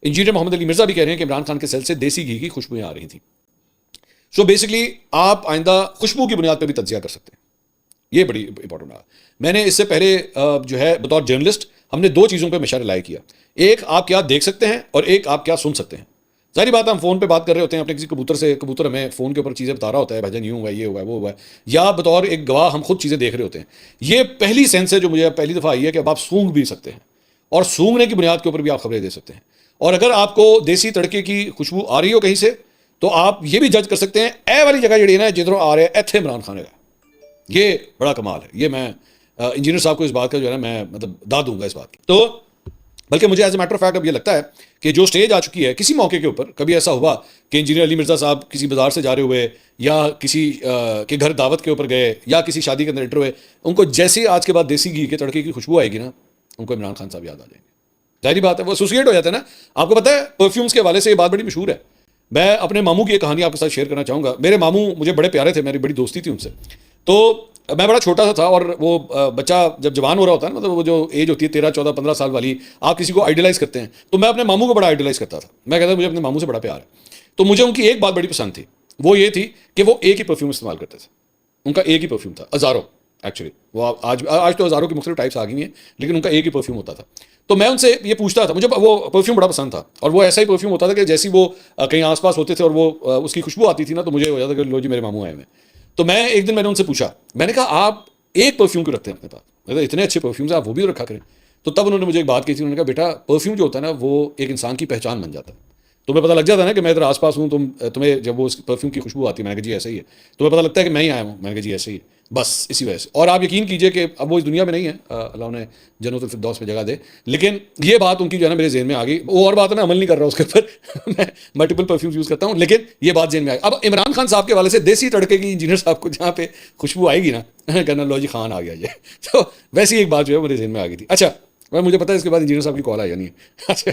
Engineer Mohammad Ali Mirza भी कह रहे हैं कि इमरान खान के सेल से देसी घी की खुशबुएं आ रही थी। सो बेसिकली आप आइंदा खुशबू की बुनियाद पर भी तज्जिया कर सकते हैं। ये बड़ी इंपॉर्टेंट है। मैंने इससे पहले जो है बतौर जर्नलिस्ट हमने दो चीज़ों पर हमेशा रिलाई किया। एक, आप क्या देख सकते हैं, और एक, आप क्या सुन सकते हैं। सारी बात हम फ़ोन पे बात कर रहे होते हैं अपने किसी कबूतर से, कबूतर हमें फ़ोन के ऊपर चीज़ें बता रहा होता है, भाईजान यूँ हुआ है, ये हुआ है, वो हुआ है, या बतौर एक गवाह हम खुद चीज़ें देख रहे होते हैं। ये पहली सेंस है जो मुझे पहली दफ़ा आई है कि अब आप सूंघ भी सकते हैं, और सूंघने की बुनियाद के ऊपर भी आप खबरें दे सकते हैं। और अगर आपको देसी तड़के की खुशबू आ रही हो कहीं से, तो आप ये भी जज कर सकते हैं ए वाली जगह जी ना जिधरों आ रहे हैं इत्थे इमरान खान है। ये बड़ा कमाल है। ये मैं इंजीनियर साहब को इस बात का जो है ना मैं मतलब दाद दूंगा इस बात की। तो बल्कि मुझे as a matter of fact अब ये लगता है कि जो स्टेज आ चुकी है, किसी मौके के ऊपर कभी ऐसा हुआ कि इंजीनियर अली मिर्ज़ा साहब किसी बाजार से जा रहे हुए, या किसी के घर दावत के ऊपर गए, या किसी शादी के अंदर एंटर हुए, उनको जैसे आज के बाद देसी घी के तड़के की खुशबू आएगी ना, उनको इमरान खान साहब याद आ जाएंगे। जाहिर बात है, वो एसोसिएट हो जाता है ना। आपको पता है परफ्यूम्स के हवाले से ये बात बड़ी मशहूर है। मैं अपने मामू की एक कहानी आपके साथ शेयर करना चाहूँगा। मेरे मामू मुझे बड़े प्यारे थे, मेरी बड़ी दोस्ती थी उनसे। तो मैं बड़ा छोटा सा था, और वो बच्चा जब जवान हो रहा होता है ना, मतलब वो जो एज होती है 13, 14, 15 साल वाली, आप किसी को आइडियलाइज़ करते हैं। तो मैं अपने मामू को बड़ा आइडियलाइज़ करता था। मैं कहता मुझे अपने मामू से बड़ा प्यार है। तो मुझे उनकी एक बात बड़ी पसंद थी, वो ये थी कि वो एक ही परफ्यूम इस्तेमाल करते थे। उनका एक ही परफ्यूम था, हज़ारों। एक्चुअली वो आज तो हज़ारों की मुख्तलिफ टाइप्स आ गई हैं, लेकिन उनका एक ही परफ्यूम होता था। तो मैं उनसे ये पूछता था, मुझे वो परफ्यूम बड़ा पसंद था, और वो ऐसा ही परफ्यूम होता था कि जैसे वो कहीं आसपास होते थे और वो उसकी खुशबू आती थी ना, तो मुझे हो जाता कि लो जी मेरे मामू आए हुए। तो मैं एक दिन मैंने उनसे पूछा, मैंने कहा आप एक परफ्यूम क्यों रखते हैं अपने पास, मतलब इतने अच्छे परफ्यूम्स आप वो भी रखा करें। तो तब उन्होंने मुझे एक बात कही थी, उन्होंने कहा बेटा परफ्यूम जो होता है ना वो एक इंसान की पहचान बन जाता है। तुम्हें पता लग जाता है ना कि मैं इधर आसपास हूँ, तुम्हें जब वो परफ्यूम की खुशबू आती है, मैंने कहा जी ऐसा ही है। तुम्हें पता लगता है कि मैं ही आया हूँ, मैंने कहा जी ऐसे ही है। बस इसी वजह से। और आप यकीन कीजिए कि अब वो इस दुनिया में नहीं है, अल्लाह उन्हें जन्नतुल फिरदौस में जगह दे। लेकिन ये बात उनकी जो है ना मेरे ज़हन में आ गई। वो और बात है, मैं अमल नहीं कर रहा उसके ऊपर मैं मल्टीपल परफ्यूम्स यूज़ करता हूँ, लेकिन ये बात ज़हन में आ गई। अब इमरान खान साहब के वाले से देसी तड़के की इंजीनियर साहब को जहाँ पे खुशबू आएगी ना, कहना लो जी खान आ गया ये तो वैसी एक बात जो है मेरे ज़हन में आ गई थी। अच्छा, मुझे पता है इसके बाद इंजीनियर साहब की कॉल आई या नहीं। अच्छा।